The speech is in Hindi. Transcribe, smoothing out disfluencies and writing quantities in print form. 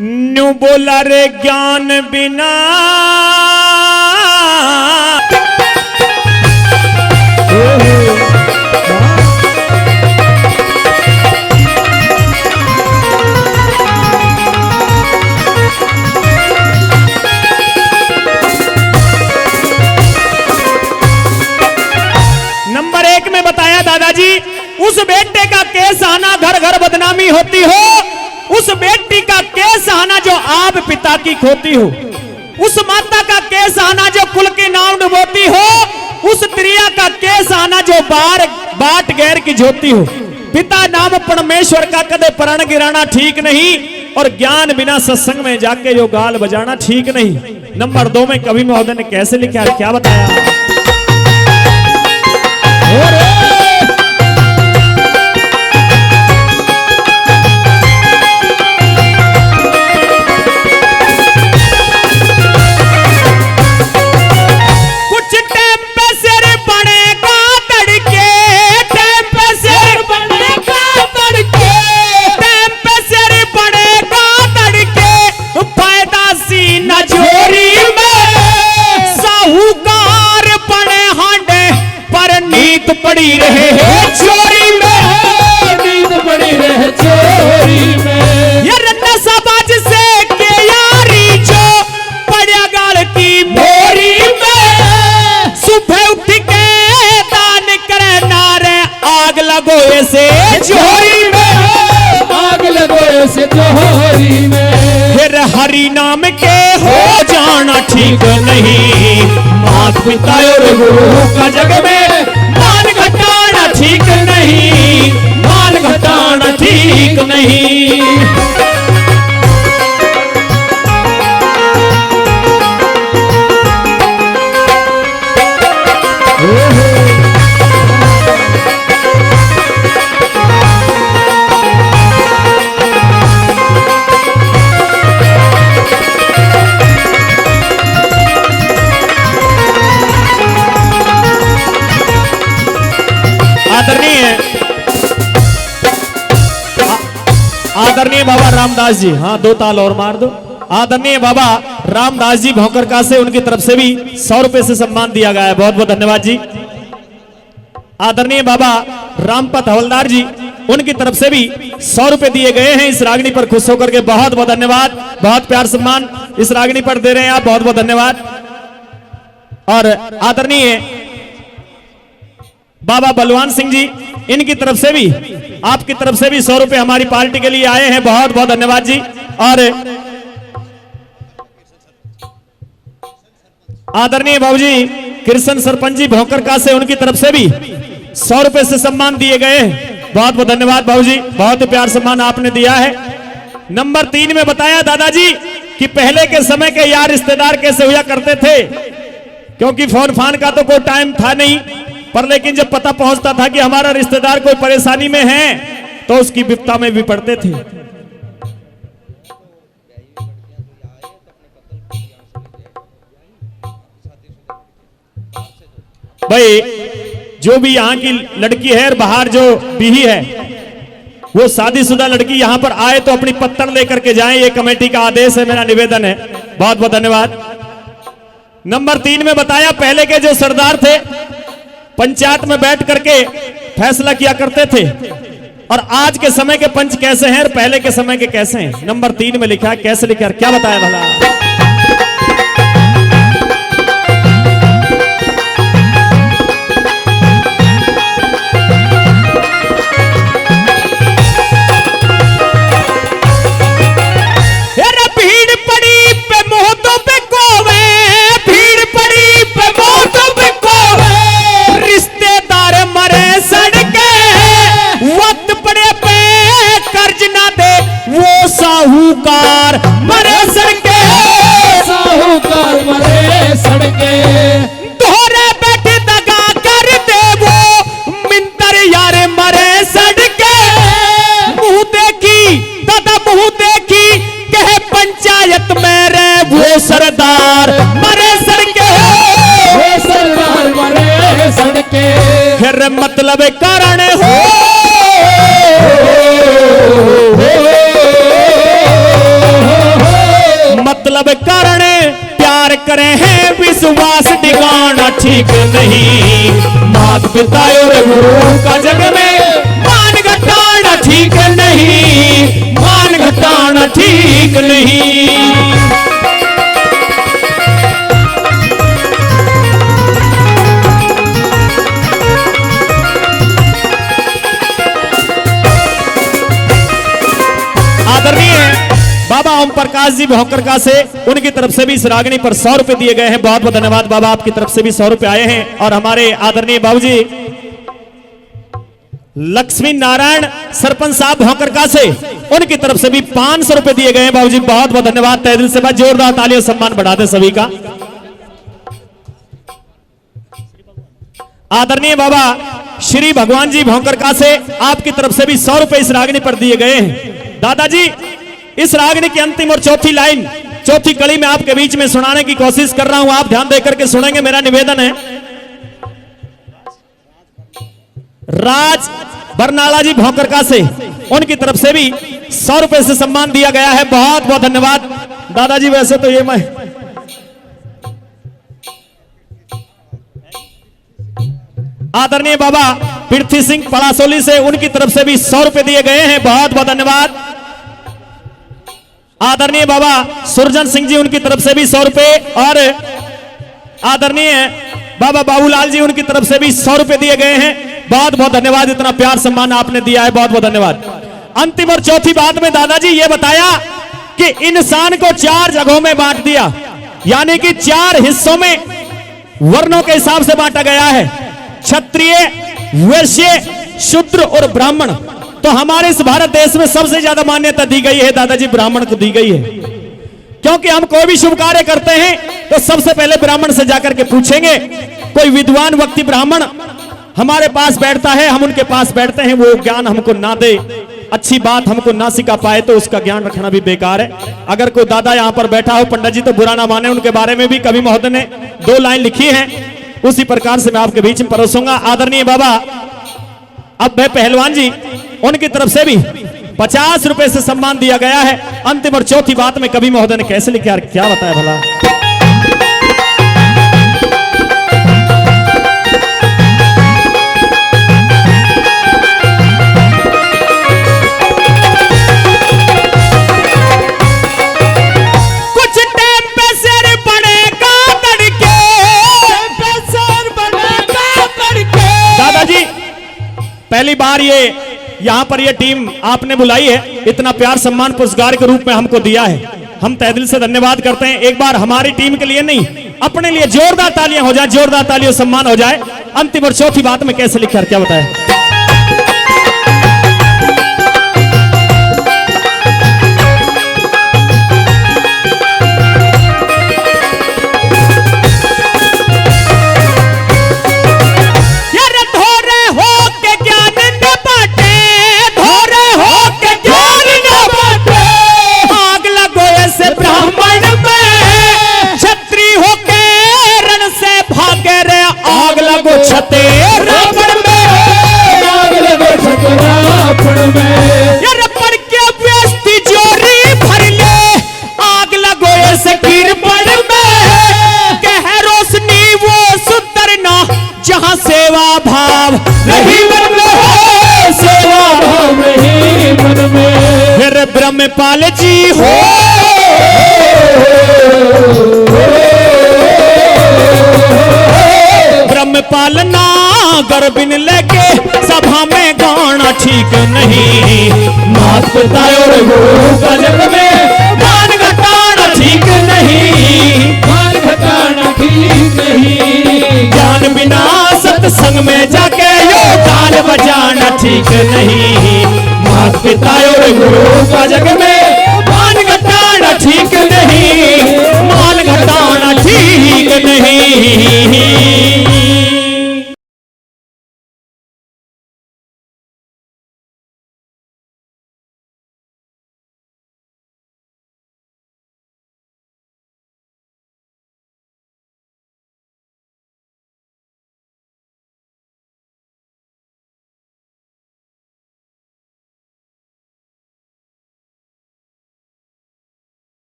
न्यू बोला रे ज्ञान बिना नंबर 1 में बताया दादाजी, उस बेटे का केस आना घर घर बदनामी होती हो, उस बेटी का केस आना जो आप पिता की खोती हो, उस माता का केस आना जो कुल के नाम डुबोती हो, उस त्रिया का केस आना जो बार बाट गैर की ज्योति हो। पिता नाम परमेश्वर का कदे प्रण गिराना ठीक नहीं, और ज्ञान बिना सत्संग में जाके जो गाल बजाना ठीक नहीं। नंबर 2 में कवि महोदय ने कैसे लिखा, क्या बताया? पड़ी रहे चोरी में, नींद पड़ी रहे चोरी में, ये रत्ना साबाज से के यारी जो पड़ा गाल की मोरी में, सुबह उठ के दान करे नारे आग लगो ऐसे चोरी में, आग लगो ऐसे चोरी में, फिर हरि नाम के हो जाना ठीक नहीं, माता पिता और गुरु का जग में घटाना ठीक नहीं, मान घटाना ठीक नहीं। आदरणीय बाबा रामदास जी, हाँ 2 ताल और मार दो। आदरणीय बाबा रामदास जी भौंकरका से उनकी तरफ से भी 100 रुपए से सम्मान दिया गया है, बहुत बहुत धन्यवाद जी। आदरणीय बाबा रामपत हवलदार जी, उनकी तरफ से भी 100 रुपए दिए गए हैं इस रागनी पर खुश होकर के, बहुत बहुत धन्यवाद। बहुत प्यार सम्मान इस रागनी पर दे रहे हैं आप, बहुत बहुत धन्यवाद। और आदरणीय बाबा बलवान सिंह जी, इनकी तरफ से भी आपकी तरफ से भी 100 रुपए हमारी पार्टी के लिए आए हैं, बहुत बहुत धन्यवाद जी। और आदरणीय बाबूजी कृष्ण सरपंच जी भौंकरका से, उनकी तरफ से भी 100 रुपए से सम्मान दिए गए हैं, बहुत बहुत धन्यवाद बाबूजी, बहुत प्यार सम्मान आपने दिया है। नंबर 3 में बताया दादाजी कि पहले के समय के यार रिश्तेदार कैसे हुआ करते थे, क्योंकि फोन फान का तो कोई टाइम था नहीं, पर लेकिन जब पता पहुंचता था कि हमारा रिश्तेदार कोई परेशानी में है तो उसकी विपदा में भी पड़ते थे। भाई जो भी यहाँ की लड़की है और बाहर जो बीही है, वो शादीशुदा लड़की यहाँ पर आए तो अपनी पत्तन लेकर के जाएं, ये कमेटी का आदेश है, मेरा निवेदन है, बहुत बहुत धन्यवाद। नंबर 3 में बताया पहले के जो सरदार थे पंचायत में बैठ करके फैसला किया करते थे, और आज के समय के पंच कैसे हैं और पहले के समय के कैसे हैं। नंबर 3 में लिखा है, कैसे लिखा है, क्या बताया भला? साहूकार मरे सड़के, साहूकार मरे सड़के, दोहरे बैठे दगा कर दे वो मिंतर यारे मरे सड़के, मुंह देखी दादा मुंह देखी कहे पंचायत में रे वो सरदार मरे सड़के, वो सरदार मरे सड़के, फिर मतलब कारण हो मतलब कारण प्यार करे हैं विश्वास ठिकाना ठीक नहीं। माता पिता और गुरु का जग में मान घटाना ठीक नहीं, मान घटाना ठीक नहीं। आदरणीय बाबा ओम प्रकाश जी भौकरका से, उनकी तरफ से भी इस रागनी पर 100 रुपए दिए गए हैं। बहुत बहुत धन्यवाद बाबा, आपकी तरफ से भी 100 रुपए आए हैं। और हमारे आदरणीय बाबूजी लक्ष्मी नारायण सरपंच साहब भौकरका से, उनकी तरफ से भी 500 रुपए दिए गए हैं। बाबूजी बहुत बहुत धन्यवाद, तहे दिल से जोरदार तालियों सम्मान बढ़ा दे सभी का। आदरणीय बाबा श्री भगवान जी भौकरका से, आपकी तरफ से भी 100 रुपए इस रागनी पर दिए गए हैं। दादाजी इस रागनी की अंतिम और चौथी लाइन, चौथी कड़ी में आपके बीच में सुनाने की कोशिश कर रहा हूं, आप ध्यान देकर के सुनेंगे, मेरा निवेदन है। राज बरनाला जी भौकरका से, उनकी तरफ से भी 100 रुपए से सम्मान दिया गया है। बहुत बहुत धन्यवाद दादाजी। वैसे तो ये मैं आदरणीय बाबा पृथ्वी सिंह पड़ासोली से, उनकी तरफ से भी 100 रुपए दिए गए हैं। बहुत बहुत धन्यवाद। आदरणीय बाबा सुरजन सिंह जी, उनकी तरफ से भी 100 रुपए। और आदरणीय बाबा बाबूलाल जी, उनकी तरफ से भी 100 रुपए दिए गए हैं। बहुत बहुत धन्यवाद, इतना प्यार सम्मान आपने दिया है, बहुत बहुत धन्यवाद। अंतिम और चौथी बात में दादाजी ये बताया कि इंसान को 4 जगहों में बांट दिया, यानी कि 4 हिस्सों में वर्णों के हिसाब से बांटा गया है, क्षत्रिय, वैश्य, शूद्र और ब्राह्मण। तो हमारे इस भारत देश में सबसे ज्यादा मान्यता दी गई है दादाजी ब्राह्मण को दी गई है, क्योंकि हम कोई भी शुभ कार्य करते हैं तो सबसे पहले ब्राह्मण से जाकर के पूछेंगे। कोई विद्वान व्यक्ति ब्राह्मण हमारे पास बैठता है, हम उनके पास बैठते हैं, वो ज्ञान हमको ना दे, अच्छी बात हमको ना सिखा पाए, तो उसका ज्ञान रखना भी बेकार है। अगर कोई दादा यहाँ पर बैठा हो, पंडित जी तो बुरा ना माने, उनके बारे में भी कवि महोदय ने 2 लाइन लिखी है, उसी प्रकार से मैं आपके बीच में परोसूंगा। आदरणीय बाबा अब भाई पहलवान जी, उनकी तरफ से भी 50 रुपए से सम्मान दिया गया है। अंतिम और चौथी बात में कवि महोदय ने कैसे लिखा, क्या बताया भला। पहली बार ये यहाँ पर ये टीम आपने बुलाई है, इतना प्यार सम्मान पुरस्कार के रूप में हमको दिया है, हम तहे दिल से धन्यवाद करते हैं। एक बार हमारी टीम के लिए नहीं, अपने लिए जोरदार तालियां हो जाए, जोरदार तालियों सम्मान हो जाए। अंतिम और चौथी बात में कैसे लिखा, क्या बताए। सेवा भाव नहीं मन में, सेवा भाव नहीं मन में, फिर ब्रह्मपाल जी हो ब्रह्मपाल ना गर्बिन लेके सभा में गाना ठीक नहीं। मात पिता और गुरु का जग में मान घटाना ठीक नहीं, मान घटाना ठीक नहीं। ज्ञान बिना सत्संग में जाके यो ताल बजाना ठीक नहीं। मात पिता और गुरु का जग में